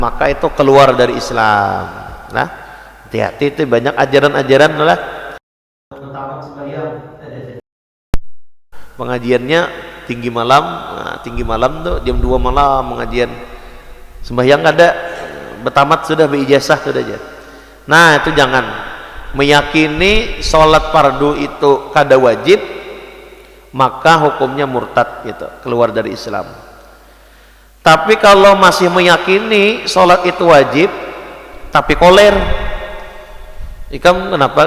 maka itu keluar dari Islam. Nah, hati-hati, itu banyak ajaran-ajaran lah. Pengajiannya tinggi malam tuh jam 2 malam pengajian. Sembahyang ada, bertamat sudah, berijazah sudah aja. Nah, itu jangan meyakini sholat fardu itu kada wajib, maka hukumnya murtad gitu, keluar dari Islam. Tapi kalau masih meyakini sholat itu wajib tapi koler, ikam kenapa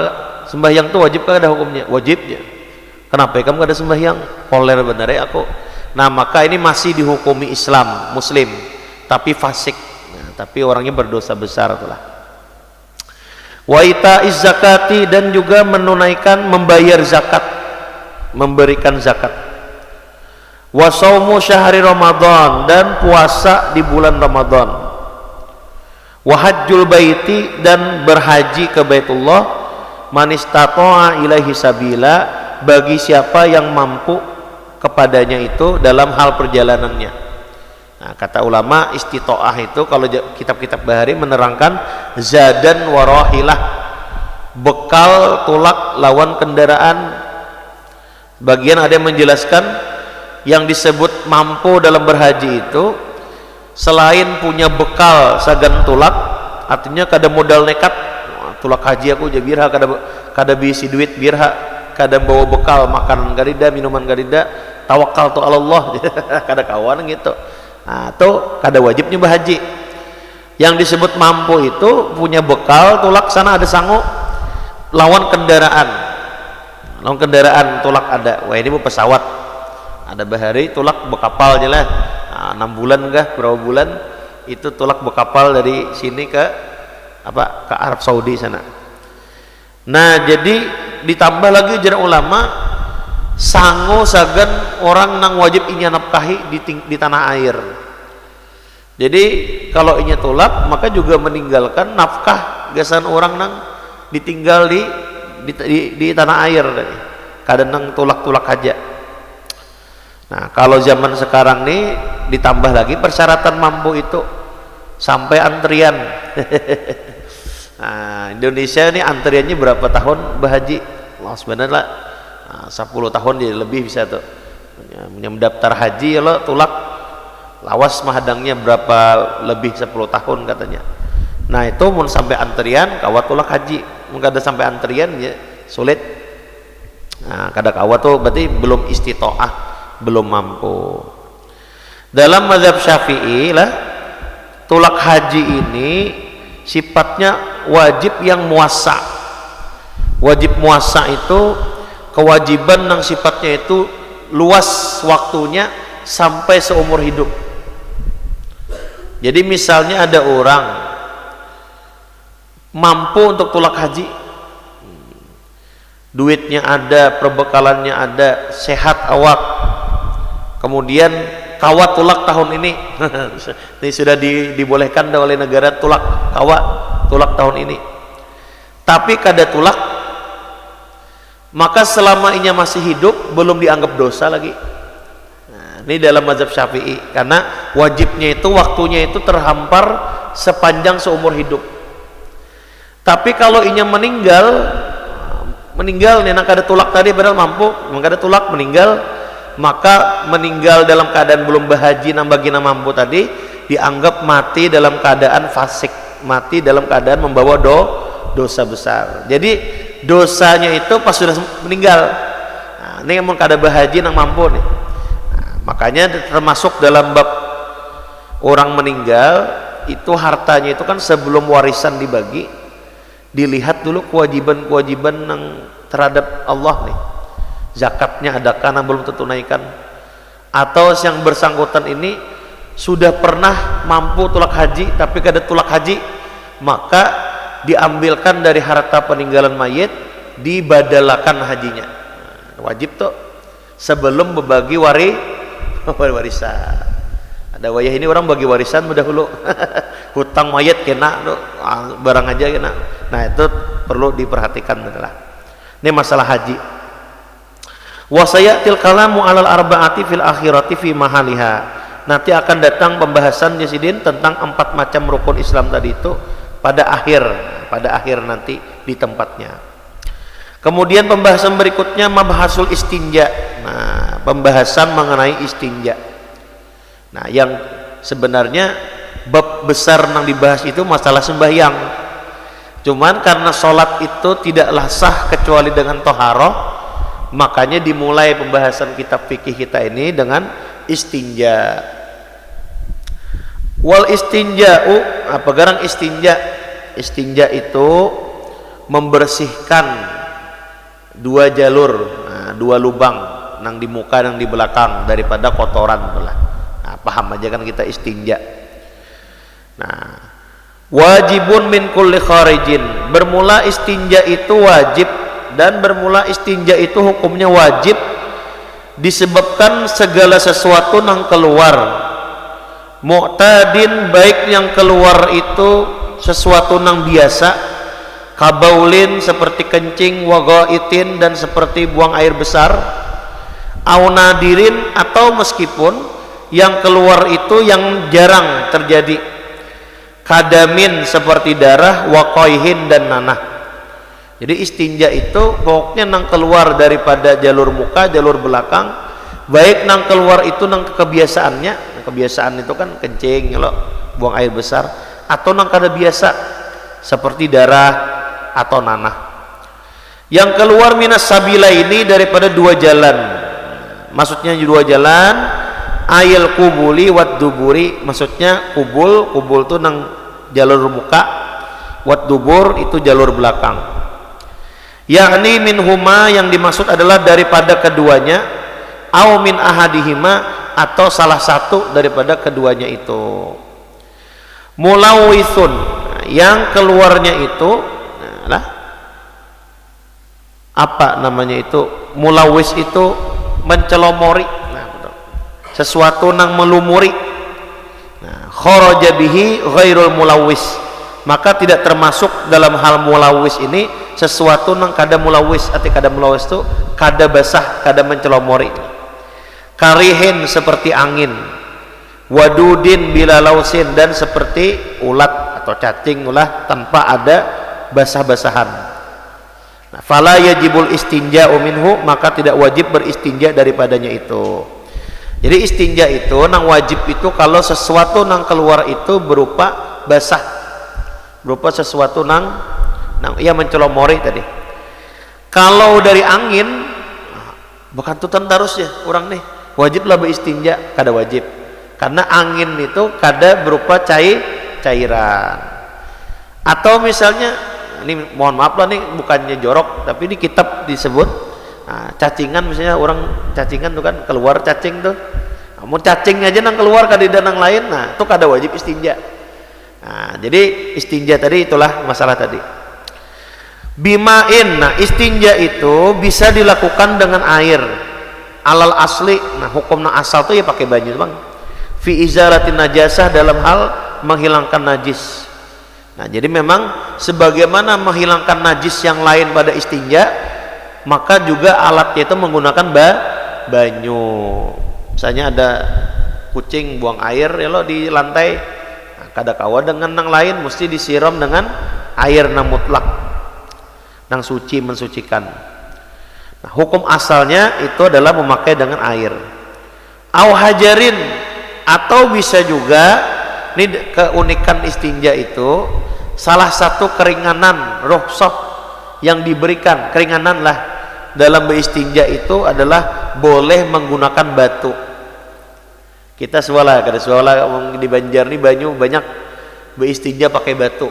sembahyang itu wajib? Kan ada hukumnya wajibnya, kenapa ikam gak ada sembahyang? Koler bener ya aku. Nah, maka ini masih dihukumi Islam, muslim tapi fasik, nah, tapi orangnya berdosa besar itulah. Wa ita'iz zakati, dan juga menunaikan, membayar zakat, memberikan zakat. Wa shaumu syahri Ramadan, dan puasa di bulan Ramadan. Wa hajjul baiti, dan berhaji ke Baitullah, man istata'a ilaihi sabila, bagi siapa yang mampu kepadanya itu dalam hal perjalanannya. Nah, kata ulama istita'ah itu kalau kitab-kitab bahari menerangkan zadan warahilah, bekal, tulak, lawan kendaraan. Bagian ada yang menjelaskan yang disebut mampu dalam berhaji itu selain punya bekal sagan tulak, artinya kada modal nekat, tulak haji aku jadi birha, kada bisi duit birha, kada bawa bekal makanan garida, minuman garida, tawakal tu Allah kada kawan gitu. Nah, itu kada wajib nyembah haji. Yang disebut mampu itu punya bekal, tulak sana ada sangu, lawan kendaraan tulak ada. Wah, ini mau pesawat, ada bahari tulak bekapal aja lah. Nah, 6 bulan kah berapa bulan itu tulak bekapal dari sini ke Arab Saudi sana. Nah, jadi ditambah lagi jarak ulama sangu sagan orang nang wajib inya nafkahi di tanah air. Jadi kalau inya tulak maka juga meninggalkan nafkah gasan orang nang ditinggal di tanah air, kadang nang tulak-tulak aja. Nah, kalau zaman sekarang nih ditambah lagi persyaratan mampu itu sampai antrian. Nah, Indonesia ini antriannya berapa tahun berhaji? Allah sebenarnya 10 tahun jadi lebih bisa tuh mendaftar haji. Kalau tulak lawas mahadangnya berapa lebih 10 tahun katanya. Nah, itu mau sampai antrian kawat tulak haji, mungkin ada sampai antrian ya sulit. Nah, kada kawat tuh berarti belum istitoah, belum mampu. Dalam mazhab Syafi'i lah, tulak haji ini sifatnya wajib yang muasa. Wajib muasa itu kewajiban yang sifatnya itu luas waktunya sampai seumur hidup. Jadi misalnya ada orang mampu untuk tulak haji, duitnya ada, perbekalannya ada, sehat awak, kemudian kawat tulak tahun ini ini sudah dibolehkan oleh negara kawat tulak tahun ini, tapi kada tulak, maka selama inya masih hidup belum dianggap dosa lagi. Nah, ini dalam mazhab Syafi'i, karena wajibnya itu waktunya itu terhampar sepanjang seumur hidup. Tapi kalau inya meninggal nih nak kada tulak tadi padahal mampu, kada tulak meninggal, maka meninggal dalam keadaan belum berhaji nambagina mampu tadi dianggap mati dalam keadaan fasik, mati dalam keadaan membawa dosa besar. Jadi dosanya itu pas sudah meninggal. Nah, ini yang kada berhaji nang mampu nih. Nah, makanya termasuk dalam bab orang meninggal itu hartanya itu kan sebelum warisan dibagi dilihat dulu kewajiban-kewajiban yang terhadap Allah nih. Zakatnya adakah yang belum tertunaikan, atau yang bersangkutan ini sudah pernah mampu tulak haji tapi kada tulak haji, maka diambilkan dari harta peninggalan mayit dibadalakan hajinya. Nah, wajib tuh sebelum berbagi warisan. Ada wayah ini orang bagi warisan dahulu hutang mayat kena tuh, barang aja kena. Nah, itu perlu diperhatikan adalah ini masalah haji. Wa sayatil kalamu alal arba'ati fil akhirati fi mahaliha, nanti akan datang pembahasan Yasidin tentang 4 macam rukun Islam tadi itu pada akhir nanti di tempatnya. Kemudian pembahasan berikutnya mabhasul istinja. Nah, pembahasan mengenai istinja. Nah, yang sebenarnya bab besar yang dibahas itu masalah sembahyang. Cuman karena sholat itu tidaklah sah kecuali dengan toharoh, makanya dimulai pembahasan kitab fikih kita ini dengan istinja. Wal istinja'u, apa garang istinja? Istinja itu membersihkan 2 jalur, 2 lubang nang di muka nang di belakang daripada kotoran lah. Nah, paham aja kan kita istinja. Nah, wajibun min kulli kharijin, bermula istinja itu wajib, dan bermula istinja itu hukumnya wajib disebabkan segala sesuatu nang keluar. Mu'tadin, baik yang keluar itu sesuatu nang biasa, kabaulin seperti kencing, wagaitin dan seperti buang air besar, au nadirin atau meskipun yang keluar itu yang jarang terjadi, kadamin seperti darah, waqaihin dan nanah. Jadi istinja itu pokoknya nang keluar daripada jalur muka, jalur belakang, baik nang keluar itu nang kebiasaannya. Kebiasaan itu kan kencing, kalau buang air besar, atau nang kada biasa seperti darah atau nanah. Yang keluar minas sabila ini daripada 2 jalan. Maksudnya 2 jalan, ayil kubuli wat duburi, maksudnya kubul itu nang jalur muka, wat dubur itu jalur belakang. Yakni min huma, yang dimaksud adalah daripada keduanya, au min ahadihima atau salah satu daripada keduanya itu. Mulawithun, yang keluarnya itu apa namanya itu? Mulawis itu mencelomori, sesuatu nang melumuri. Kharaja bihi ghairul mulawis, maka tidak termasuk dalam hal mulawis ini sesuatu nang kada mulawis. Arti kada mulawis itu kada basah, kada mencelomori. Karihin seperti angin, wadudin bila lausin dan seperti ulat atau cacing ulah tanpa ada basah-basahan. Nah, fala yajibul istinja'u minhu, maka tidak wajib beristinja daripadanya itu. Jadi istinja itu nang wajib itu kalau sesuatu nang keluar itu berupa basah, berupa sesuatu nang ia mencelomori tadi. Kalau dari angin bukan tutan tarus ya orang nih, wajiblah beristinja, kada wajib, karena angin itu kada berupa cairan. Atau misalnya ini mohon maaf lah nih, bukannya jorok, tapi di kitab disebut cacingan, misalnya orang cacingan tuh kan keluar cacing tuh, mau cacing aja nang keluar kada nang lain, nah itu kada wajib istinja. Nah, jadi istinja tadi itulah masalah tadi. Bimain, nah istinja itu bisa dilakukan dengan air. Alal asli, nah hukumnya asal tuh ya pakai banyu bang. Fi izalatin najasah, dalam hal menghilangkan najis. Nah jadi memang sebagaimana menghilangkan najis yang lain pada istinja, maka juga alatnya itu menggunakan banyu. Misalnya ada kucing buang air ya lo di lantai, nah, kada kawa dengan nang lain, mesti disiram dengan air nang mutlak, nang suci, mensucikan. Nah, hukum asalnya itu adalah memakai dengan air. Au hajarin, atau bisa juga, ini keunikan istinja itu salah satu keringanan rukhsah yang diberikan, keringanan lah dalam beristinja itu adalah boleh menggunakan batu. Kita suala di Banjar nih banyu banyak beristinja pakai batu.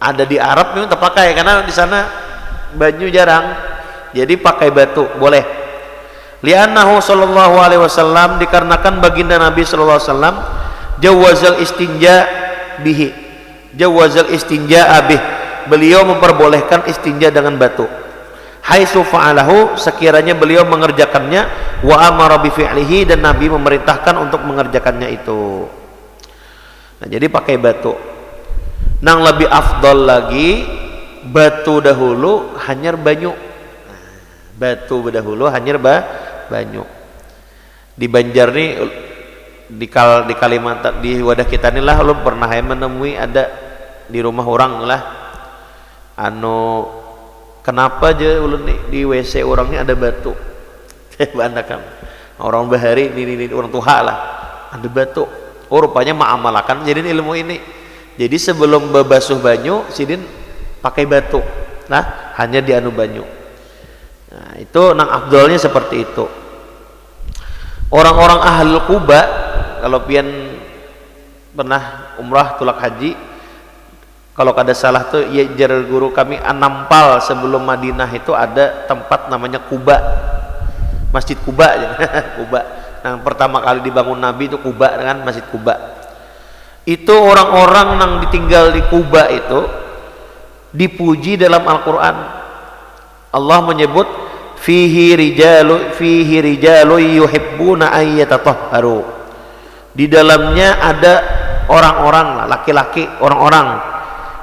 Ada di Arab memang terpakai karena di sana banyu jarang. Jadi pakai batu boleh. Li'annahu sallallahu alaihi wasallam, dikarenakan baginda Nabi sallallahu alaihi wasallam jawazal istinja bihi. Jawazal istinja bih. Beliau memperbolehkan istinja dengan batu. Haitsu fa'alahu, sekiranya beliau mengerjakannya, wa amara bi fi'lihi, dan Nabi memerintahkan untuk mengerjakannya itu. Nah, jadi pakai batu. Nang lebih afdal lagi batu dahulu hanyar banyu. Batu dahulu hanyar banyu. Di Banjar nih di Kalimantan, di wadah kita inilah lo pernah menemui ada di rumah orang lah anu kenapa aja ulun di WC orangnya ada batu bandakan orang bahari ini orang tuha lah ada batu, oh rupanya ma'amalakan jadi ilmu ini. Jadi sebelum bebasuh banyu sidin pakai batu nah hanya di anu banyu. Nah itu nang afdolnya seperti itu. Orang-orang ahlul Quba kalau pian pernah umrah tulak haji, kalau kada salah tuh ya jar guru kami Anampal sebelum Madinah itu ada tempat namanya Quba, Masjid Quba Quba. Nah pertama kali dibangun Nabi itu Quba kan, Masjid Quba. Itu orang-orang yang ditinggal di Quba itu dipuji dalam Al-Quran. Allah menyebut fihi rijalu yuhibbuna ayyatatahharu. Di dalamnya ada orang-orang lah, laki-laki, orang-orang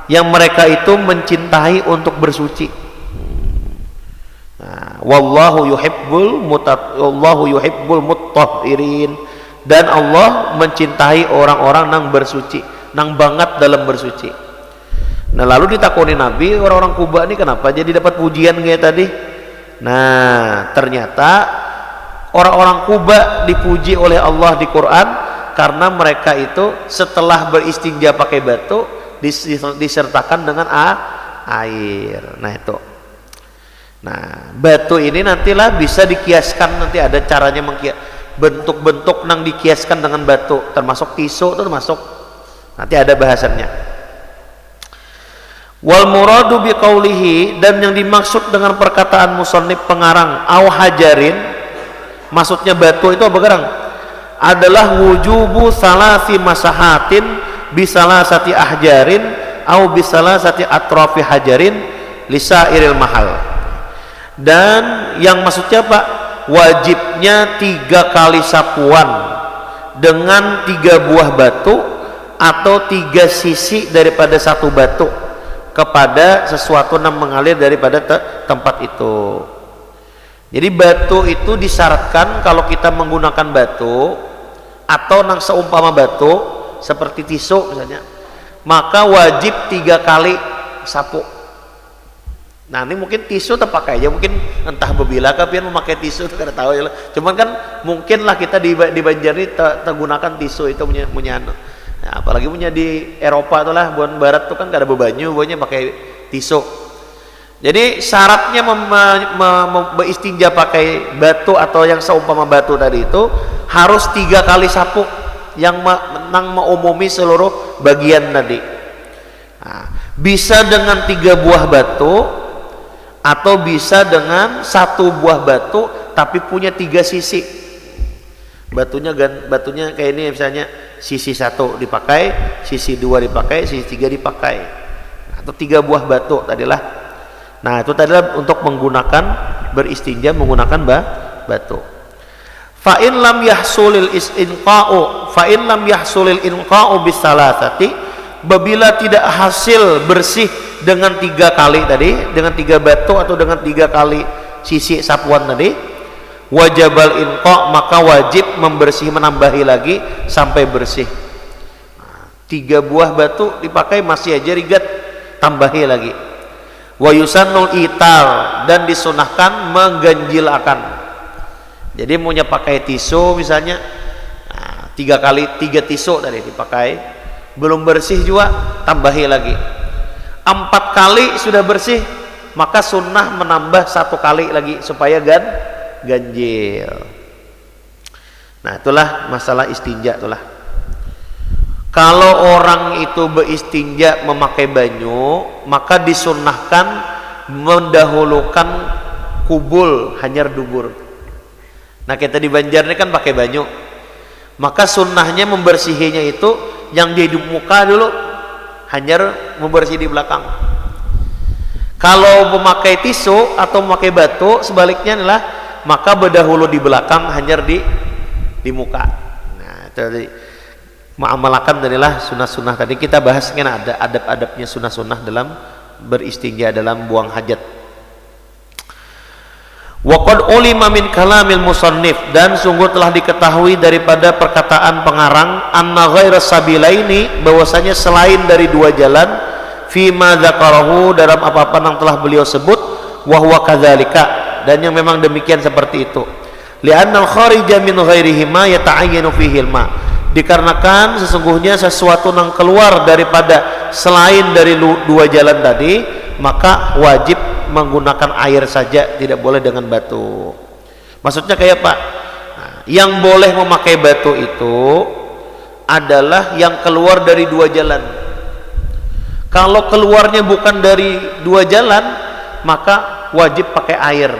yang mereka itu mencintai untuk bersuci. Nah, wallahu yuhibbul mutahhirin, dan Allah mencintai orang-orang yang bersuci, nang banget dalam bersuci. Nah lalu ditakoni Nabi, orang-orang Kuba ini kenapa jadi dapat pujian kayak tadi? Nah ternyata orang-orang Kuba dipuji oleh Allah di Quran karena mereka itu setelah beristinja pakai batu disertakan dengan air. Nah itu. Nah batu ini nantilah bisa dikiaskan, nanti ada caranya bentuk-bentuk nang dikiaskan dengan batu, termasuk tisu itu termasuk, nanti ada bahasannya. Wal muradu biqaulihi, dan yang dimaksud dengan perkataan musannif pengarang au hajarin, maksudnya batu itu apa gerang? Adalah wujubu salasi masahatin bisalasati ahjarin au bisalasati atrafi hajarin lisairil mahal. Dan yang maksudnya Pak, wajibnya 3 kali sapuan dengan 3 buah batu atau 3 sisi daripada satu batu kepada sesuatu yang mengalir daripada tempat itu. Jadi batu itu disyaratkan kalau kita menggunakan batu atau nang seumpama batu seperti tisu misalnya, maka wajib 3 kali sapu. Nah ini mungkin tisu terpakai aja, mungkin entah bebila kapian memakai tisu itu kada tahu ya. Cuman kan mungkinlah kita di Banjar ini tergunakan tisu itu punya nah, apalagi punya di Eropa itulah buan barat tuh kan gak ada bebanyu, buahnya pakai tisu. Jadi syaratnya beristinja pakai batu atau yang seumpama batu tadi itu harus 3 kali sapu yang mengumumi seluruh bagian tadi. Nah, bisa dengan 3 buah batu atau bisa dengan 1 buah batu tapi punya 3 sisi. Batunya kayak ini misalnya sisi 1 dipakai, sisi 2 dipakai, sisi 3 dipakai, atau 3 buah batu tadilah. Nah itu tadilah untuk menggunakan beristinja menggunakan batu. Fa in lam yahsulil inqa'u bisalasati, babila tidak hasil bersih dengan 3 kali tadi, dengan 3 batu atau dengan 3 kali sisi sapuan tadi, wajabal inqa, maka wajib menambahi lagi sampai bersih. 3 buah batu dipakai masih aja rigat, tambahi lagi. Wa yusannul itar, dan disunahkan mengganjilakan. Jadi maunya pakai tisu misalnya, 3 tisu tadi dipakai, belum bersih juga tambahi lagi. 4 kali sudah bersih, maka sunnah menambah 1 kali lagi supaya ganjil. Nah itulah masalah istinja itulah. Kalau orang itu beristinja memakai banyu, maka disunnahkan mendahulukan kubul hanyar dubur. Nah kita di Banjar ini kan pakai banyu, maka sunnahnya membersihinya itu yang di muka dulu, hanyar membersih di belakang. Kalau memakai tisu atau memakai batu sebaliknya adalah maka berdahulu di belakang, hanyar di muka. Nah itu tadi muamalakan darilah sunnah-sunnah tadi kita bahas kan, ada adab-adabnya sunnah-sunnah dalam beristinja, dalam buang hajat. Wa qad ulima min kalamil musannif, dan sungguh telah diketahui daripada perkataan pengarang, anna ghaira sabilaini, bahwasanya selain dari dua jalan, fi ma dzakarahu, dalam apa-apa yang telah beliau sebut, wa huwa kadzalika, dan yang memang demikian seperti itu. Li'anna al-kharija min ghairihima yata'ayyanu fihi al-ma, dikarenakan sesungguhnya sesuatu yang keluar daripada selain dari dua jalan tadi, maka wajib menggunakan air saja, tidak boleh dengan batu. Maksudnya kayak Pak, yang boleh memakai batu itu adalah yang keluar dari dua jalan. Kalau keluarnya bukan dari dua jalan, maka wajib pakai air.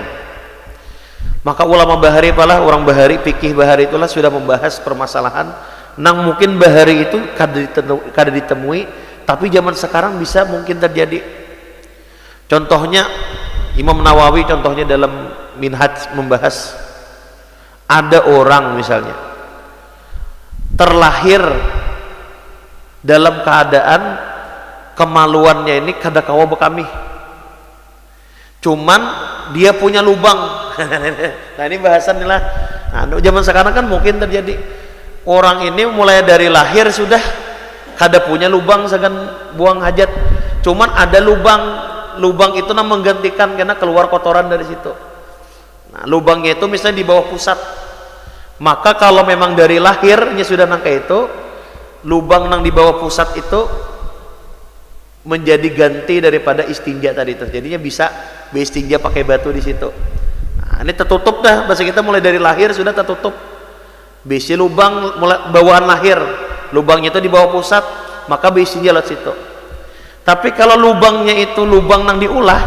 Maka ulama bahari, orang bahari, fikih bahari itulah sudah membahas permasalahan nang mungkin bahari itu kada ditemui, tapi zaman sekarang bisa mungkin terjadi. Contohnya Imam Nawawi, contohnya dalam Minhaj membahas, ada orang misalnya terlahir dalam keadaan kemaluannya ini kada kawa bekami, cuman dia punya lubang. Nah ini bahasan nih lah. Nah, zaman sekarang kan mungkin terjadi orang ini mulai dari lahir sudah kada punya lubang segan buang hajat, cuman ada lubang itu menggantikan karena keluar kotoran dari situ. Nah, lubangnya itu misalnya di bawah pusat. Maka kalau memang dari lahirnya sudah nangka itu, lubang nang di bawah pusat itu menjadi ganti daripada istinja tadi itu. Jadinya bisa beristinja pakai batu di situ. Nah, ini tertutup dah, bahasa kita mulai dari lahir sudah tertutup. Bisi lubang mulai bawaan lahir, lubangnya itu di bawah pusat, maka beristinja lewat situ. Tapi kalau lubangnya itu lubang nang diulah,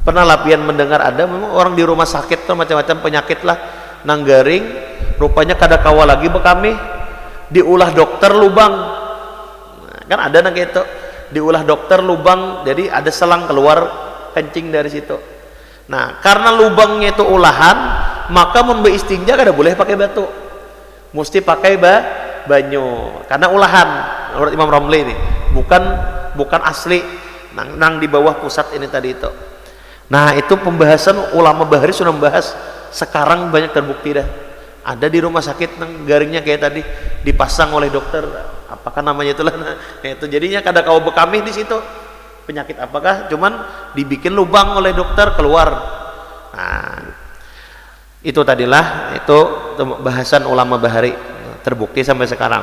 pernah lapian mendengar ada memang orang di rumah sakit tuh macam-macam penyakit lah, nang garing, rupanya kada kawa lagi bekami, diulah dokter lubang. Nah, kan ada nang gitu, diulah dokter lubang, jadi ada selang keluar kencing dari situ. Nah, karena lubangnya itu ulahan, maka memberi istinja kada boleh pakai batu, mesti pakai banyu, karena ulahan menurut Imam Romli ini. Bukan asli nang di bawah pusat ini tadi itu. Nah itu pembahasan ulama bahari sudah membahas, sekarang banyak terbukti dah. Ada di rumah sakit nang garingnya kayak tadi dipasang oleh dokter, apakah namanya itulah, nah itu jadinya kada kau bekami di situ penyakit apakah, cuman dibikin lubang oleh dokter keluar. Nah itu tadilah itu bahasan ulama bahari, terbukti sampai sekarang.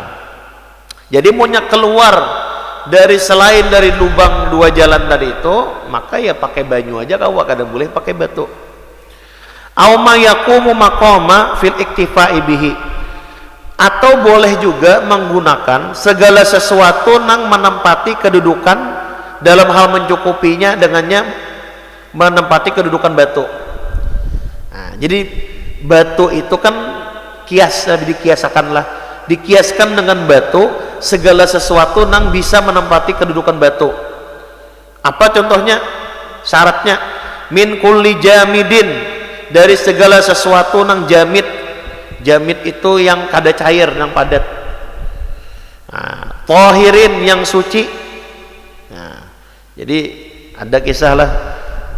Jadi maunya keluar dari selain dari lubang dua jalan tadi itu, maka ya pakai banyu aja kau, kada boleh pakai batu. Au ma yaqumu maqama fil iktifai bihi, atau boleh juga menggunakan segala sesuatu yang menempati kedudukan dalam hal mencukupinya dengannya menempati kedudukan batu. Nah, jadi batu itu kan kias, dikiaskan dengan batu segala sesuatu yang bisa menempati kedudukan batu. Apa contohnya? Syaratnya min kulli jamidin, dari segala sesuatu yang jamid. Jamid itu yang kada cair, yang padat. Nah, tahirin, yang suci. Nah, jadi ada kisah lah,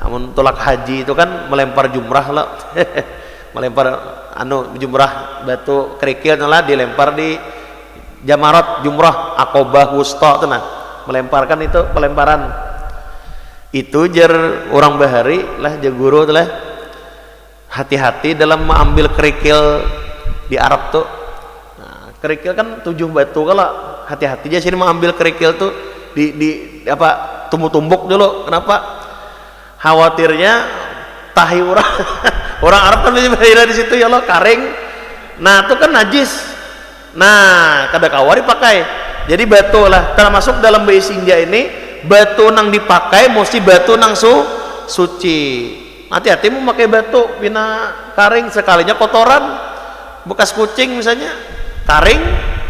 namun tolak haji itu kan melempar jumrah lah. Melempar jumrah batu kerikil lah, dilempar di jamarat jumrah Aqobah Wusta itu, nah melemparkan itu pelemparan itu jar orang bahari lah, jar guru tuh lah, hati-hati dalam mengambil kerikil di Arab tuh. Nah, kerikil kan 7 batu, kalau hati-hati aja sini mengambil kerikil tuh di apa tumbuk-tumbuk dulu. Kenapa? Khawatirnya tahi orang orang Arab kan di situ ya lo karing, nah itu kan najis. Nah kada kawari pakai, jadi batu lah termasuk dalam beisinja ini. Batu nang dipakai mesti batu nang suci. Hati-hati mau pakai batu bina karing, sekalinya kotoran bekas kucing misalnya, karing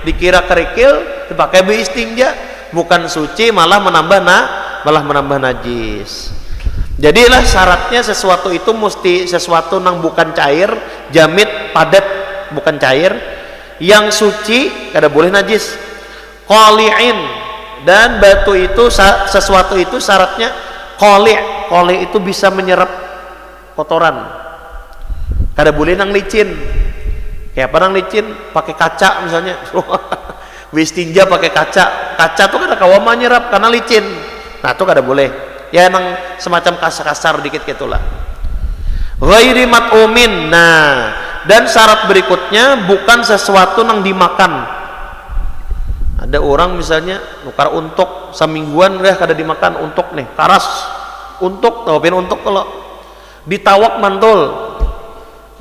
dikira kerikil dipakai beistinja, bukan suci, malah menambah najis. Jadilah syaratnya sesuatu itu mesti sesuatu nang bukan cair, jamid, padat, bukan cair, yang suci, kada boleh najis. Qali'in, dan batu itu sesuatu itu syaratnya qali'. Qali' itu bisa menyerap. kotoran. Kada boleh nang licin. Kayak apa nang licin? Pakai kaca misalnya. Beristinja pakai kaca. Kaca tuh kada kawama nyerap karena licin. Nah, itu kada boleh. Ya nang semacam kasar-kasar dikit gitulah. Ghairi mat'umin. Nah, dan syarat berikutnya bukan sesuatu nang dimakan. Ada orang misalnya nukar untuk semingguan kada dimakan untuk nih karas untuk tawapin untuk kalau ditawak mantul.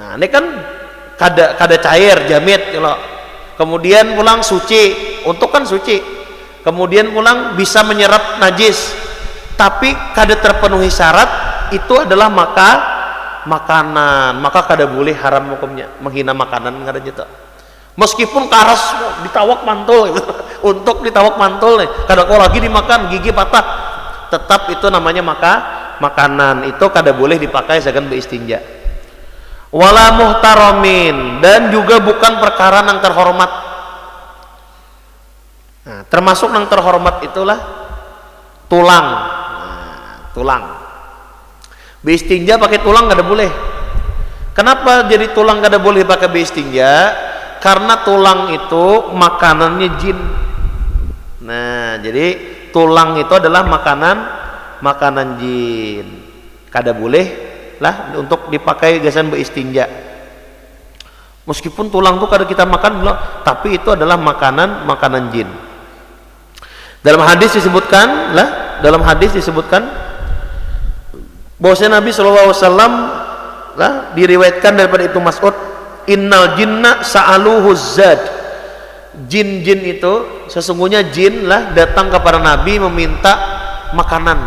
Nah, ini kan kada cair jamit kalau kemudian pulang suci untuk kan suci kemudian pulang bisa menyerap najis tapi kada terpenuhi syarat itu adalah makanan maka kada boleh haram hukumnya menghina makanan kada gitu. Meskipun karas ditawak mantul untuk ditawak mantul nih kada kok lagi dimakan gigi patah tetap itu namanya makanan itu kada boleh dipakai segan beristinja. Wala muhtaramin dan juga bukan perkara yang terhormat. Nah, termasuk yang terhormat itulah tulang. Nah, tulang beristinja pakai tulang kada boleh. Kenapa jadi tulang kada boleh pakai beristinja? Karena tulang itu makanannya jin. Nah, jadi tulang itu adalah makanan jin. Kada boleh lah untuk dipakai gasan beristinja. Meskipun tulang itu kada kita makan loh, tapi itu adalah makanan jin. Dalam hadis disebutkan bahwasanya Nabi SAW lah diriwayatkan daripada itu Mas'ud, innal jinna sa'aluhu zad. Jin-jin itu sesungguhnya jin lah datang kepada Nabi meminta makanan.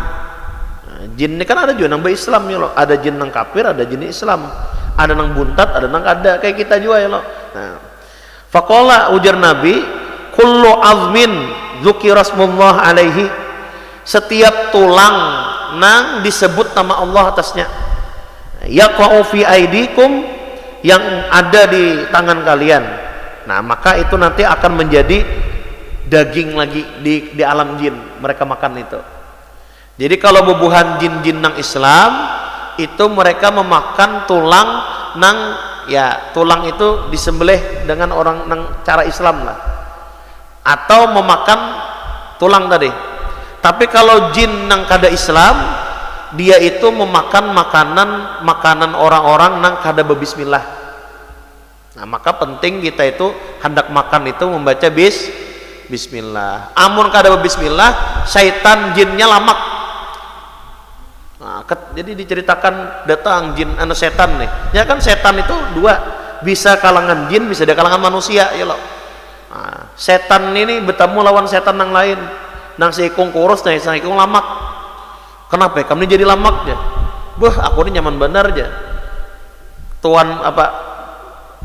Nah, jin ini kan ada juga nang Islam ya loh. Ada jin nang kafir, ada jin Islam. Ada nang buntat, ada nang kada kayak kita juga ya loh. Nah, faqala ujar Nabi, kullu azmin dzukira smullah alaihi. Setiap tulang nang disebut nama Allah atasnya. Yaqa'u fi aidikum yang ada di tangan kalian. Nah, maka itu nanti akan menjadi daging lagi di alam jin, mereka makan itu. Jadi kalau bubuhan jin-jin nang Islam itu mereka memakan tulang nang ya tulang itu disembelih dengan orang nang cara Islam lah. Atau memakan tulang tadi. Tapi kalau jin nang kada Islam dia itu memakan makanan orang-orang nang kada berbismillah. Nah, maka penting kita itu hendak makan itu membaca bismillah. Amun kada berbismillah, syaitan jinnya lamak. Nah, jadi diceritakan datang jin setan nih. Ya kan setan itu dua, bisa kalangan jin, bisa dari kalangan manusia ya loh. Nah, setan ini bertemu lawan setan yang lain. Nang seikung kurus, nang seikung lamak. Kenapa? Kamu jadi lamak aja. Aku ini nyaman benar aja. Tuan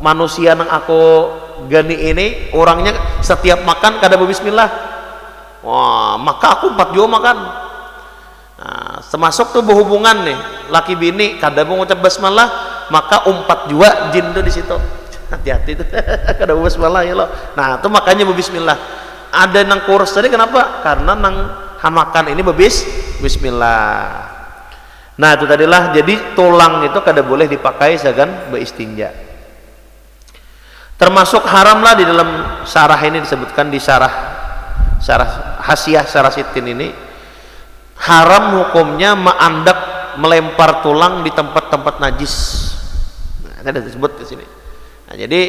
manusia nang aku gani ini orangnya setiap makan kada berbismillah. Wah, maka aku 4 jua makan. Nah, termasuk tuh berhubungan nih, laki bini kada mengucap basmalah, maka 4 jua jin tuh di situ. Hati-hati tuh. Kada berbismillah ya loh. Nah, itu makanya berbismillah. Ada nang kurus tadi kenapa? Karena nang hamakan ini bismillah. Nah, itu tadilah jadi tulang itu kada boleh dipakai segan beristinja. Termasuk haram lah di dalam syarah ini disebutkan di syarah Hasyiah syarah Sitin ini haram hukumnya ma'andak melempar tulang di tempat-tempat najis. Nah, ada disebut di sini. Nah, jadi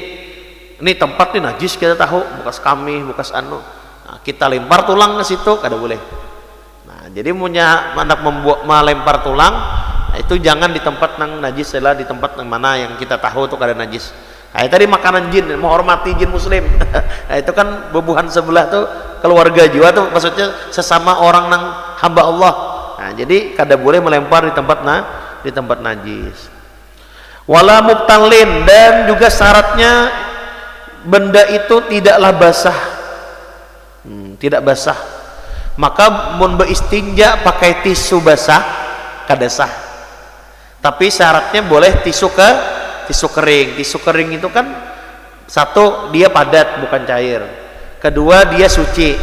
ini tempat ini najis kita tahu, bekas kami, bekas anu. Nah, kita lempar tulang ke situ kada boleh. Nah, jadi punya hendak melempar tulang, nah, itu jangan di tempat nang najis, lah di tempat yang mana yang kita tahu tuh kada najis. Nah, tadi makanan jin, menghormati jin muslim. Nah, itu kan bubuhan sebelah tuh keluarga jiwa tuh, maksudnya sesama orang nang hamba Allah. Nah, jadi kada boleh melempar di tempat najis. Wala mubtalin, dan juga syaratnya benda itu tidaklah basah. Tidak basah. Maka mun beristinja pakai tisu basah kada sah. Tapi syaratnya boleh tisu kering. Tisu kering itu kan satu dia padat bukan cair. Kedua dia suci.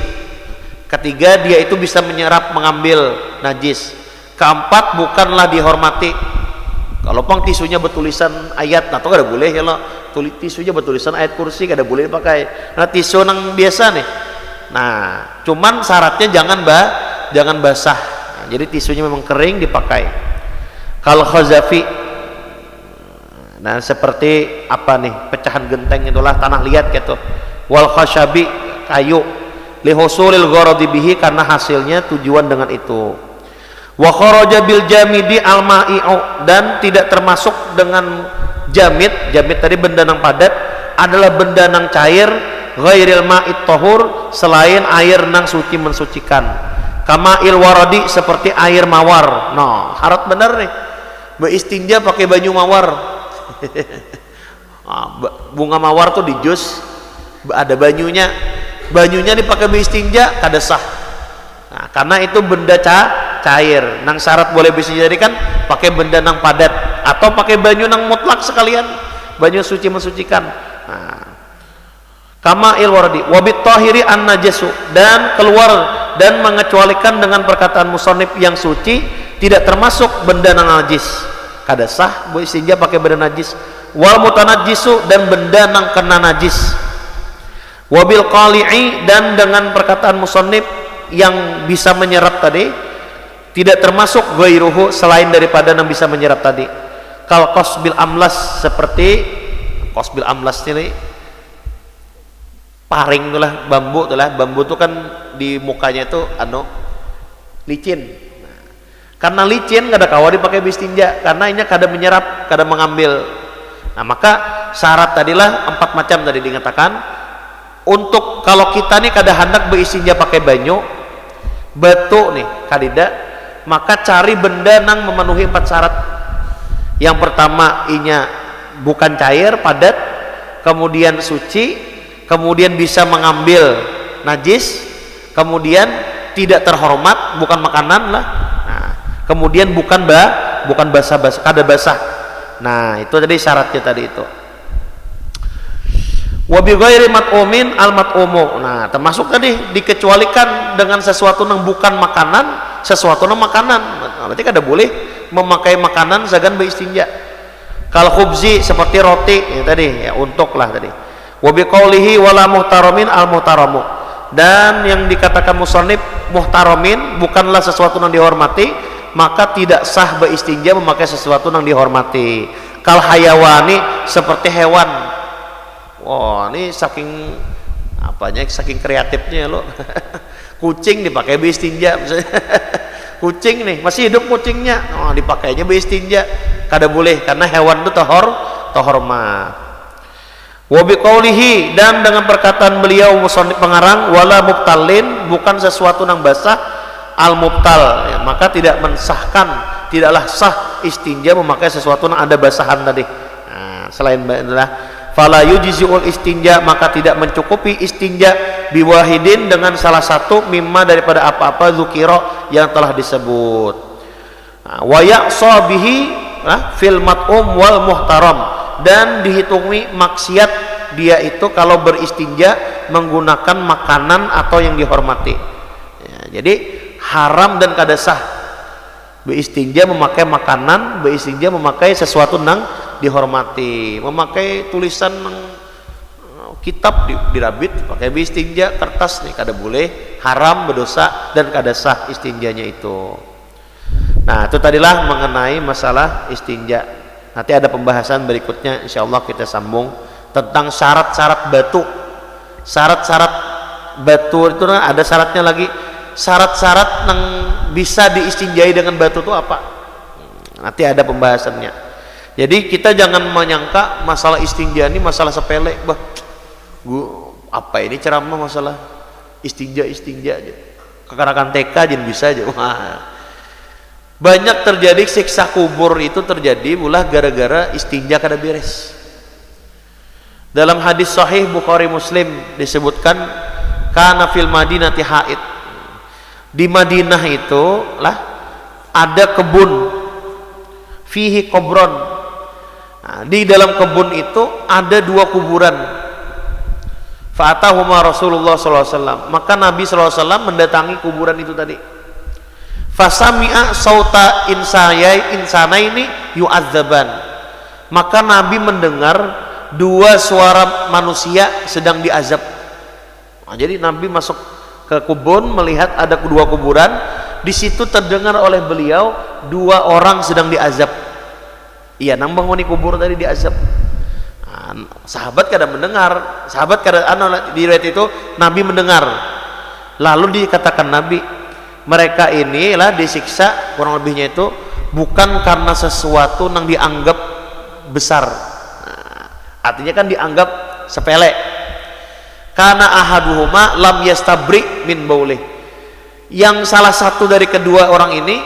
Ketiga dia itu bisa menyerap mengambil najis. Keempat bukanlah dihormati. Kalau pang tisunya bertulisan ayat, nah itu kada boleh ya lo. Tisunya bertulisan ayat kursi kada boleh dipakai. Nah tisu nang biasa nih. Nah, cuman syaratnya jangan basah. Nah, jadi tisunya memang kering dipakai. Kalau khazafi, nah seperti apa nih? Pecahan genteng itulah tanah liat gitu. Wal khashabi, kayu. Lihusulil gharadi bihi, karena hasilnya tujuan dengan itu. Wa kharaja bil jamidi al ma'i'u, dan tidak termasuk dengan jamid tadi benda nang padat adalah benda nang cair, ghairil ma'it tahur, selain air nang suci mensucikan. Kama'il waradi, seperti air mawar. Nah, harat bener nih beristinja pakai banyu mawar. Bunga mawar tuh di jus ada banyunya dipakai beristinja kada sah. Nah, karena itu benda cair. Nang syarat boleh beristinja tadi kan pakai benda nang padat atau pakai banyu nang mutlak sekalian, banyu suci mensucikan. Nah, kama ilwardi wabit tahiri an najasu, dan keluar dan mengecualikan dengan perkataan musannif yang suci tidak termasuk benda nang najis, kada sah beristinja pakai benda najis. Wal mutanajjisu, dan benda nang kena najis. Wabil qali'i, dan dengan perkataan musannif yang bisa menyerap tadi tidak termasuk ghairuhu, selain daripada yang bisa menyerap tadi. Kal qasbil amlas, seperti qasbil amlas ini paring itulah, bambu itu kan di mukanya itu licin. Nah, karena licin kada kawa dipakai bistinja, karena ini kada menyerap, kada mengambil. Nah, maka syarat tadilah 4 macam tadi dikatakan. Untuk kalau kita nih kada hendak beristinja pakai banyu batu nih kadida, maka cari benda nang memenuhi 4 syarat. Yang pertama inya bukan cair, padat, kemudian suci, kemudian bisa mengambil najis, kemudian tidak terhormat, bukan makanan lah. Nah, kemudian bukan basah-basah, kada basah. Nah, itu tadi syaratnya tadi itu. Wa bi ghairi mat'umin al mat'umu. Nah, termasuk tadi dikecualikan dengan sesuatu yang bukan makanan, sesuatu yang makanan. Nah, berarti kada boleh memakai makanan sagan beristinja. Kal khubzi, seperti roti ya tadi ya, untuklah tadi. Wa bi qaulihi wala muhtaramin al muhtaramu, dan yang dikatakan musannif muhtaramin bukanlah sesuatu yang dihormati, maka tidak sah beristinja memakai sesuatu yang dihormati. Kal hayawani, seperti hewan. Wah, ini saking kreatifnya lo. Kucing dipakai beristinja misalnya. Kucing nih masih hidup kucingnya, dipakainya beristinja, kada boleh karena hewan itu terhormat. Wa biqaulihi, dan dengan perkataan beliau musannif pengarang, wala mubtalin, bukan sesuatu yang basah, al mubtal ya, maka tidak mensahkan, tidaklah sah istinja memakai sesuatu yang ada basahan tadi. Nah, selain adalah fala yujzi'ul istinja, maka tidak mencukupi istinja biwahidin, dengan salah satu mimma daripada apa-apa dzukira yang telah disebut. Wa ya'sa bihi fil mat'um wal muhtaram, dan dihitungi maksiat dia itu kalau beristinja menggunakan makanan atau yang dihormati ya, jadi haram dan kada sah beristinja memakai makanan, beristinja memakai sesuatu yang dihormati, memakai tulisan kitab dirabit pakai istinja kertas nih kada boleh, haram, berdosa, dan kada sah istinjanya itu. Nah, itu tadilah mengenai masalah istinja. Nanti ada pembahasan berikutnya insyaallah kita sambung tentang syarat-syarat batu. Syarat-syarat batu itu ada syaratnya lagi. Syarat-syarat yang bisa diistinjai dengan batu itu apa? Nanti ada pembahasannya. Jadi kita jangan menyangka masalah istinja ini masalah sepele. Apa ini ceramah masalah istinja aja. Kekarakan TK aja bisa aja. Banyak terjadi siksa kubur itu terjadi ulah gara-gara istinja kada beres. Dalam hadis sahih Bukhari Muslim disebutkan kana fil madinati haid. Di Madinah itu lah ada kebun fihi qabron. Nah, di dalam kebun itu ada 2 kuburan. Fa'atahuma Rasulullah SAW, maka Nabi SAW mendatangi kuburan itu tadi. Fasami'a sauta insana ini yu'adzaban. Maka Nabi mendengar dua suara manusia sedang diazab. Nah, jadi Nabi masuk ke kubur melihat ada kedua kuburan, di situ terdengar oleh beliau dua orang sedang diazab. Iya, nang bangun kubur tadi diazab. Nah, sahabat kada mendengar, sahabat kada di riwayat itu Nabi mendengar. Lalu dikatakan Nabi, mereka inilah disiksa kurang lebihnya itu bukan karena sesuatu yang dianggap besar. Nah, artinya kan dianggap sepele. Karena ahaduhuma lam yastabri min baulih. Yang salah satu dari kedua orang ini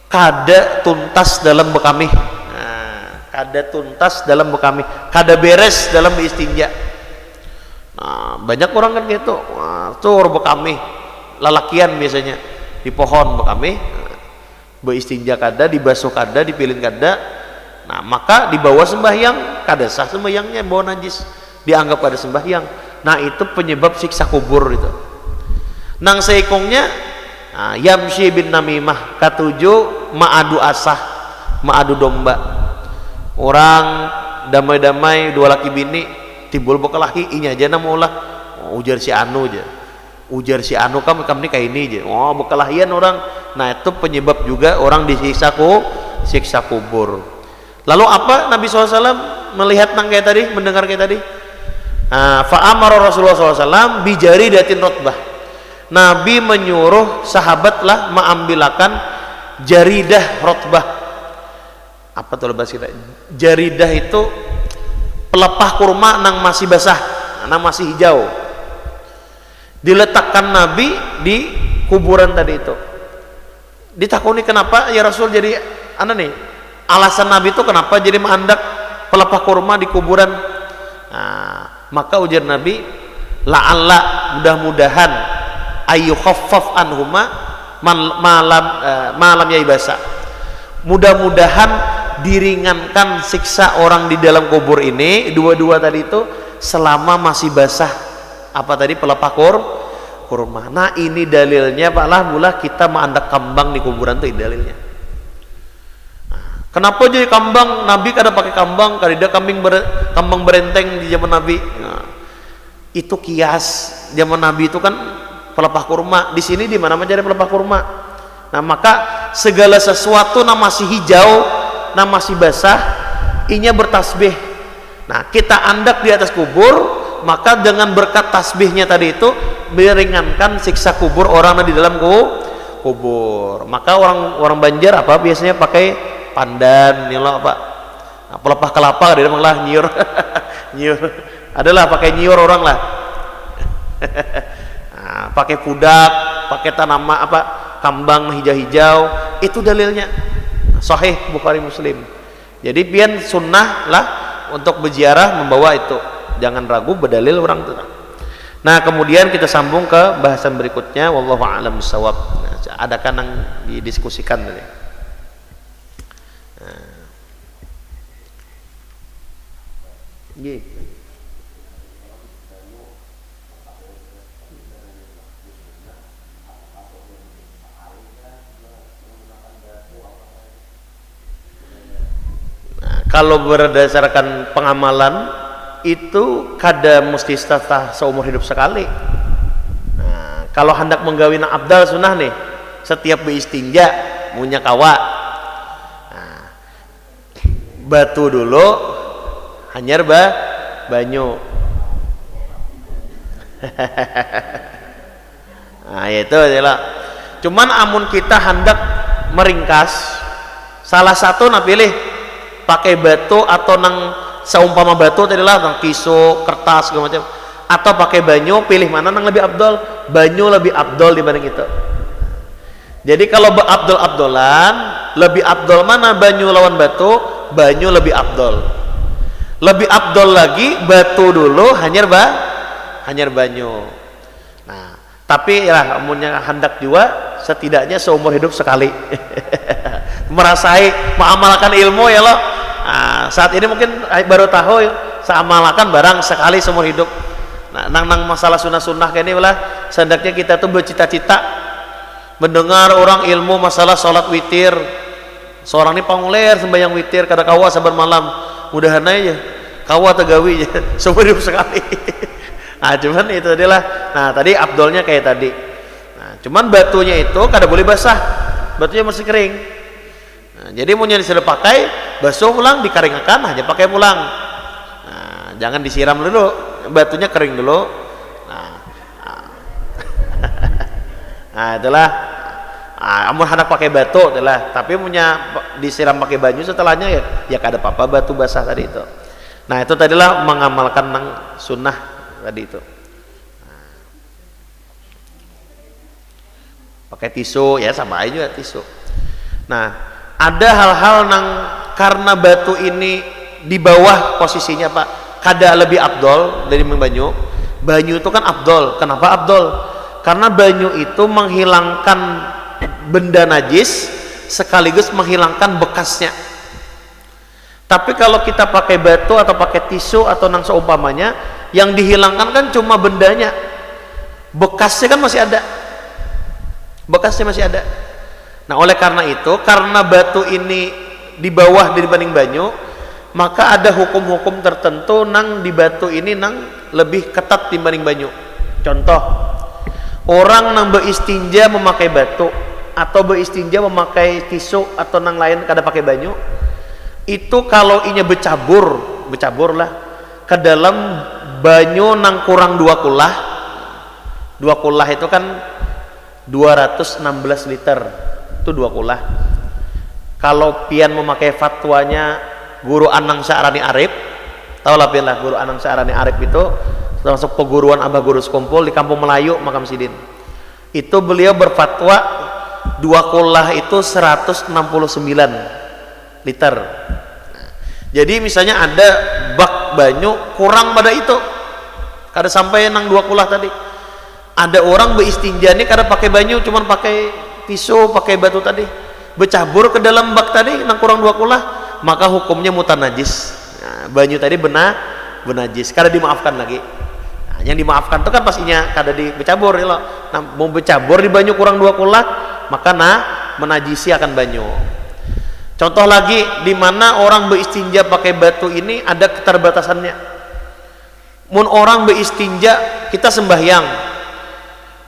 kada tuntas dalam bekamih. Nah, kada tuntas dalam bekamih, kada beres dalam beristinja. Nah, banyak orang kan gitu. Wah, tuh bekamih lalakian biasanya di pohon bekamih. Nah, beristinja kada, dibasuh kada, dipilin kada. Nah, maka dibawa sembahyang kada sah sembahyangnya, bawa najis, dianggap ada sembahyang. Nah, itu penyebab siksa kubur itu. Nang seikungnya yamshi bin namimah, katujuh ma'adu asah, ma'adu domba. Orang damai-damai dua laki bini timbul bekelahi inya aja nama ulah. Ujar si anu aja, ujar si anu kamu ni kayak ini aja. Oh, bekelahian orang. Nah, itu penyebab juga orang disiksa siksa kubur. Lalu apa Nabi SAW melihat nang kayak tadi, mendengar kayak tadi? Fa'amara Rasulullah SAW bijari datin rotbah. Nabi menyuruh sahabatlah mengambilkan jaridah rotbah. Apa tuh bahasa kita? Jaridah itu pelepah kurma nang masih basah, nang masih hijau. Diletakkan Nabi di kuburan tadi itu. Ditakuni kenapa ya Rasul jadi nih? Alasan Nabi itu kenapa jadi menghendak pelepah kurma di kuburan? Nah, maka ujar Nabi, la'alla mudah-mudahan ayu khaffaf anhuma malam yaibasa. Mudah-mudahan diringankan siksa orang di dalam kubur ini, dua-dua tadi itu selama masih basah apa tadi pelepah kurma. Nah, ini dalilnya Pak lah mula kita mengandak kambang di kuburan itu dalilnya. Kenapa jadi kambang? Nabi kada pakai kambang, kada kambang berenteng di zaman Nabi. Nah, itu kias. Zaman Nabi itu kan pelepah kurma. Di sini di mana mencari pelepah kurma? Nah, maka segala sesuatu yang masih hijau, yang masih basah, inya bertasbih. Nah, kita andak di atas kubur, maka dengan berkat tasbihnya tadi itu meringankan siksa kubur orang di dalam kubur. Maka orang Banjar apa biasanya pakai pandan, nila apa? Nah, pelepah kelapa dia lah nyiur, nyiur. Adalah pakai nyiur orang lah. Nah, pakai pudak, pakai tanaman apa? Kambang hijau-hijau. Itu dalilnya. Sahih Bukhari Muslim. Jadi pian sunnah lah untuk berziarah membawa itu. Jangan ragu berdalil orang itu. Nah, kemudian kita sambung ke bahasan berikutnya. Wallahu a'lam bishawab. Nah, adakah yang didiskusikan tadi? Kalau berdasarkan pengamalan itu kada mesti tatah seumur hidup sekali. Nah, kalau hendak menggawin abdal sunnah nih, setiap beristinja punya kawa. Nah, batu dulu, hanyar banyu. Nah, itu adalah. Cuman amun kita hendak meringkas, salah satu nak pilih pakai batu atau nang seumpama batu tadi lah, nang pisau, kertas segala macam, atau pakai banyu, pilih mana nang lebih abdol? Banyu lebih abdol dibanding itu. Jadi kalau abdol-abdolan, lebih abdol mana banyu lawan batu? Banyu lebih abdol. Lebih abdol lagi batu dulu, hanyar banyu. Nah, tapi ya amunnya hendak juga setidaknya seumur hidup sekali. Merasai mengamalkan ilmu ya loh. Nah, saat ini mungkin baru tahu ya, seamalkan barang sekali seumur hidup. Nah, nang masalah sunnah-sunnah kayak ini lah, sehendaknya kita tuh bercita-cita mendengar orang ilmu masalah sholat witir. seorang ini panguler sembahyang witir kada kawa saban malam, mudahan aja kawa tegawi seumur hidup sekali. Nah cuman itu adalah, nah tadi abdolnya kayak tadi. Nah cuman batunya itu kada boleh basah, batunya masih kering. Nah, jadi mau nyari sudah pakai basuh ulang, dikaringkan aja pakai pulang. Nah, jangan disiram dulu, batunya kering dulu. Nah itulah amun hendak pakai batu itulah, tapi punya disiram pakai banyu setelahnya ya kada apa-apa batu basah tadi itu. Nah itu tadilah mengamalkan nang sunnah tadi itu. Pakai tisu ya sama aja juga tisu. Nah ada hal-hal nang karena batu ini di bawah posisinya Pak, kada lebih abdol dari banyu. Banyu itu kan abdol. Kenapa abdol? Karena banyu itu menghilangkan benda najis sekaligus menghilangkan bekasnya. Tapi kalau kita pakai batu atau pakai tisu atau nang seumpamanya, yang dihilangkan kan cuma bendanya, bekasnya kan masih ada, bekasnya masih ada. Nah oleh karena itu, karena batu ini di bawah dibanding banyu, maka ada hukum-hukum tertentu nang di batu ini nang lebih ketat dibanding banyu. Contoh, orang nang beristinja memakai batu atau beristinja memakai tisu atau nang lain kada pakai banyu, itu kalau inya bercabur lah ke dalam banyu nang kurang 2 kulah. 2 kulah itu kan 216 liter, itu 2 kulah. Kalau pian memakai fatwanya Guru Anang Sya'rani Arif, tahu lah pian lah Guru Anang Sya'rani Arif itu termasuk peguruan Abah Guru Sekumpul di Kampung Melayu Makam Sidin. Itu beliau berfatwa 2 kulah itu 169 liter. Jadi misalnya ada bak banyu kurang pada itu, kada sampai nang 2 kulah tadi. Ada orang beristinja nih kada pakai banyu, cuman pakai tisu, pakai batu tadi, bercabur ke dalam bak tadi nang kurang 2 kulah, maka hukumnya mutanajis. Nah, banyu tadi benajis, kada dimaafkan lagi. Nah, yang dimaafkan itu kan pastinya kada dibecabur ya loh. Nah, mau becabur di banyu kurang 2 kulah, maka menajisi akan banyu. Contoh lagi, di mana orang beristinja pakai batu ini ada keterbatasannya. Mun orang beristinja, kita sembahyang,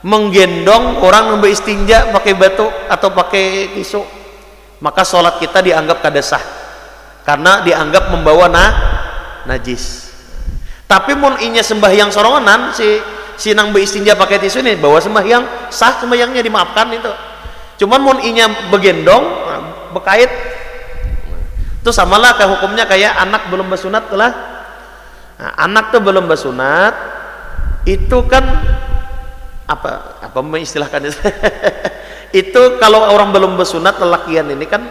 menggendong orang yang beristinja pakai batu atau pakai tisu, maka sholat kita dianggap kada sah karena dianggap membawa najis. Tapi mun inya sembahyang sorongan, si nang beristinja pakai tisu ini bawa sembahyang, sah sembahyangnya, dimaafkan itu. Cuman mun inya begendong, bekait, itu samalah kayak hukumnya kayak anak belum bersunat lah. Nah, anak tuh belum bersunat itu kan apa mengistilahkannya itu kalau orang belum bersunat lelakian ini kan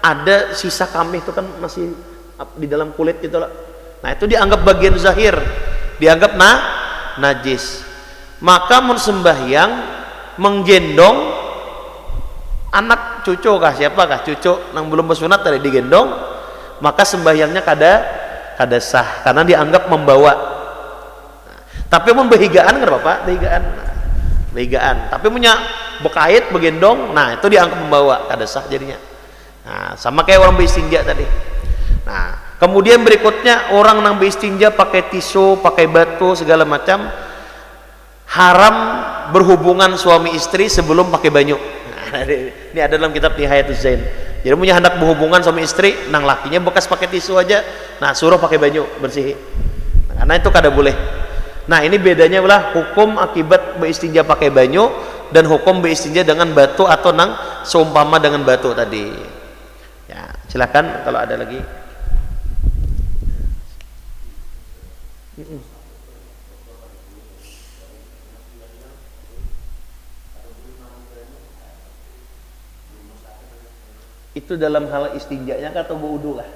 ada sisa kamih itu kan masih di dalam kulit gitu lah. Nah itu dianggap bagian zahir, dianggap najis. Maka mun sembahyang menggendong anak cucu kah siapakah cucu nang belum bersunat tadi digendong, maka sembahyangnya kada sah karena dianggap membawa. Nah, tapi mun behigaan kan Bapak, behigaan. Tapi punya bekait begendong, nah itu dianggap membawa, kada sah jadinya. Nah, sama kayak orang beristinja tadi. Nah, kemudian berikutnya orang nang beristinja pakai tisu, pakai batu segala macam, haram berhubungan suami istri sebelum pakai banyu. Nah, ini ada dalam kitab Nihayatul Zain. Jadi punya hendak berhubungan suami istri, nang lakinya bekas pakai tisu aja, nah suruh pakai banyu bersih. Nah, karena itu kada boleh. Nah ini bedanya adalah hukum akibat beristinja pakai banyu dan hukum beristinja dengan batu atau nang seumpama dengan batu tadi. Ya silakan kalau ada lagi. Itu dalam hal istinjanya atau berwudu lah.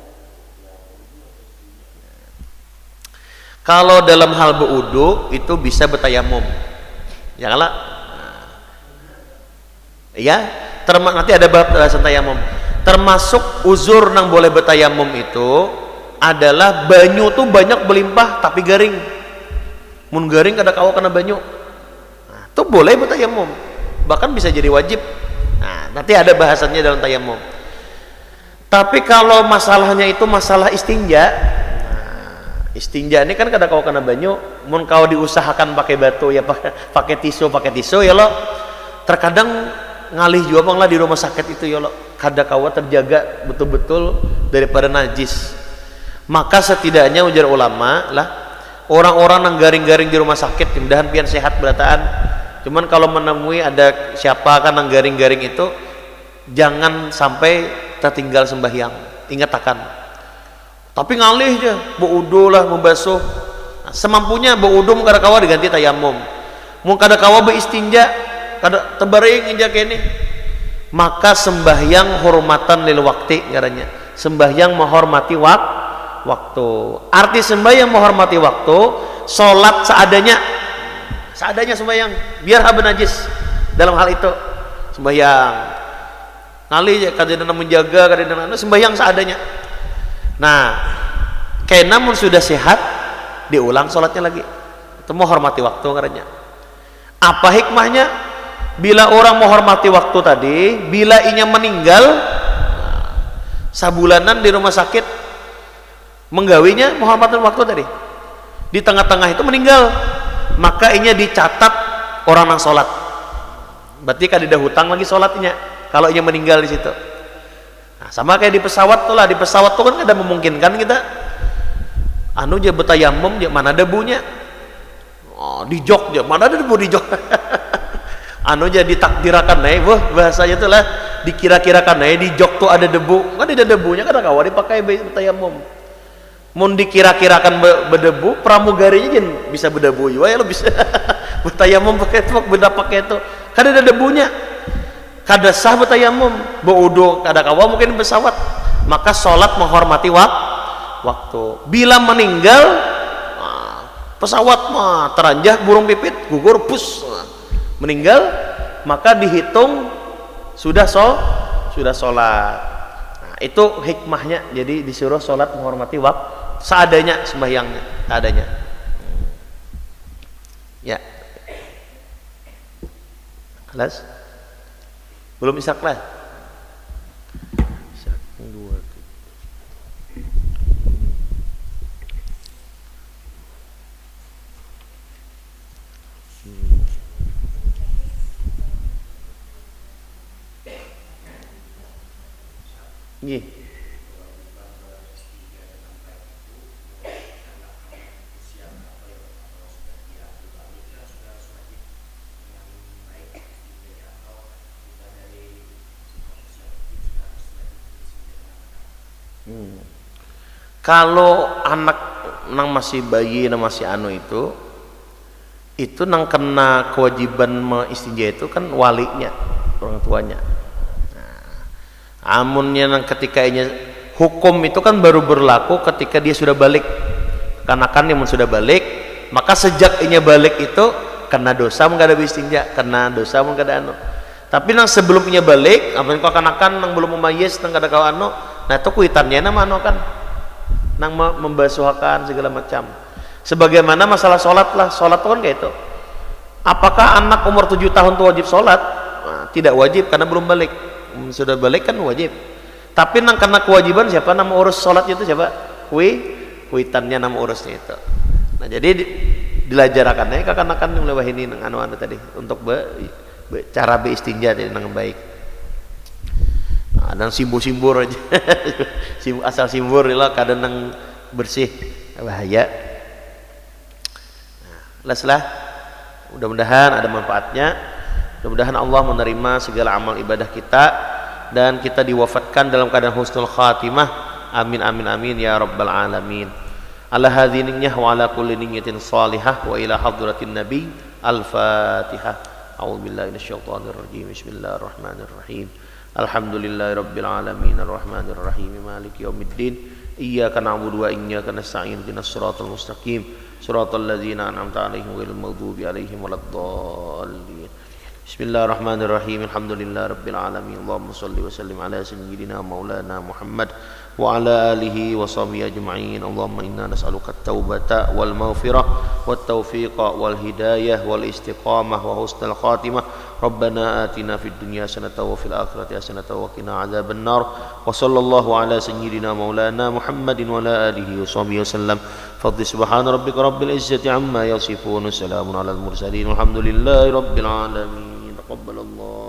Kalau dalam hal berwudu itu bisa bertayamum, ya kalau ya nanti ada bahasan tayamum. Termasuk uzur nang boleh bertayamum itu adalah banyu tuh banyak berlimpah tapi garing. Mun garing kada kawa kena banyu, nah, itu boleh bertayamum, bahkan bisa jadi wajib. Nah nanti ada bahasannya dalam tayamum. Tapi kalau masalahnya itu masalah istinja, istinja ini kan kada kau kena banyu, mun kau diusahakan pakai batu ya pakai tisu ya lo. Terkadang ngalih juga bang lah di rumah sakit itu ya lo, kada kau terjaga betul-betul daripada najis. Maka setidaknya ujar ulama lah, orang-orang yang garing-garing di rumah sakit mudahan pian sehat berataan. Cuman kalau menemui ada siapa kan yang garing-garing itu, jangan sampai tertinggal sembahyang, ingat akan. Tapi ngalih aja, berudu lah, membasuh. Nah, semampunya berudu kada kawa diganti tayamum. Mun kada kawa beistinja, kada tebaring inja kene. Maka sembahyang hormatan lil wakti ngarannya. Sembahyang menghormati waktu. Arti sembahyang menghormati waktu, salat seadanya. Seadanya sembahyang, biar haba najis dalam hal itu. Sembahyang. Ngalih aja kada menjaga, kada sembahyang seadanya. Nah, kayak namun sudah sehat, diulang sholatnya lagi. Itu mau hormati waktu karena. Apa hikmahnya? Bila orang mau hormati waktu tadi, bila inya meninggal, sabulanan di rumah sakit, menggawinya menghormati waktu tadi. Di tengah-tengah itu meninggal, maka inya dicatat orang yang sholat. Berarti kan tidak hutang lagi sholatnya. Kalau inya meninggal di situ. Nah, sama kayak di pesawat tuh lah, di pesawat tuh kan ada memungkinkan kita anu aja betayamum aja, mana debunya, di jok aja, mana ada debu di jok. Anu aja ditakdirakan naik, wah bahasanya tuh lah, dikira-kirakan naik di jok tuh ada debu, kan ada debunya kan kawan dipakai betayamum. Mun dikira-kirakan berdebu, pramugarinya jen bisa berdebu juga ya lo bisa betayamum pakai itu, beda pakai itu, kan ada debunya. Kada sah betayamum, berudu kada kawa mungkin pesawat, maka sholat menghormati waktu. Bila meninggal, pesawat mah teranjah burung pipit, gugur pus, meninggal, maka dihitung sudah sholat. Nah, itu hikmahnya. Jadi disuruh sholat menghormati waktu seadanya, sembahyangnya seadanya. Ya, kelas. Belum isak lah. Isak 2. Nggih. Kalau anak nang masih bayi, nang masih anu itu nang kena kewajiban mengistinja itu kan walinya, orang tuanya. Nah, amunnya nang ketika ini hukum itu kan baru berlaku ketika dia sudah balik. Kanakan yang sudah balik, maka sejak inya balik itu kena dosa mengada istinja, kena dosa mengada anu. Tapi nang sebelumnya balik, apa kau kanakan nang belum memayis nang kada kau anu, nah itu kuitannya nama anu kan. Nang membasuhkan segala macam. Sebagaimana masalah sholat lah, sholat itu kan kayak itu. Apakah anak umur 7 tahun itu wajib sholat? Nah, tidak wajib karena belum balik. Sudah balik kan wajib. Tapi nang karena kewajiban siapa nama urus sholatnya itu siapa? Kuitannya nama urusnya itu. Nah jadi dilajarakannya kakak-kakak yang lewat ini nang anu tadi untuk cara beistinja jadi nang baik. Nah, dan simbur-simbur aja. Asal simbur lah kadang nang bersih bahaya. Nah, lah mudah-mudahan ada manfaatnya. Mudah-mudahan Allah menerima segala amal ibadah kita dan kita diwafatkan dalam keadaan husnul khatimah. Amin amin amin ya rabbal alamin. Ala hadzinnya wa ala kulli niyyatin salihah wa ila hadratin nabi. Al-Fatihah. A'udzubillahi minasyaitonir rajim. Bismillahirrahmanirrahim. Alhamdulillahi rabbil alamin arrahmanir rahim maliki yaumiddin iyyaka na'budu wa iyyaka nasta'in ihdinas siratal mustaqim siratal ladzina an'amta 'alaihim ghairil maghdubi 'alaihim waladdallin. Bismillahirrahmanirrahim. Alhamdulillahi rabbil alamin. Allahumma shalli wa sallim ala sayyidina maulana Muhammad وعلى آله وصحبه أجمعين. اللهم إنا نسألك التوبة والمغفرة والتوفيق والهداية والاستقامة وحسن الخاتمة. ربنا آتنا في الدنيا حسنة وفي الآخرة حسنة وقنا عذاب النار. وصلى الله على سيدنا مولانا محمد وعلى آله وصحبه وسلم. فضل سبحان ربك رب العزة عما يصفون. سلام على المرسلين والحمد لله رب العالمين. تقبل الله.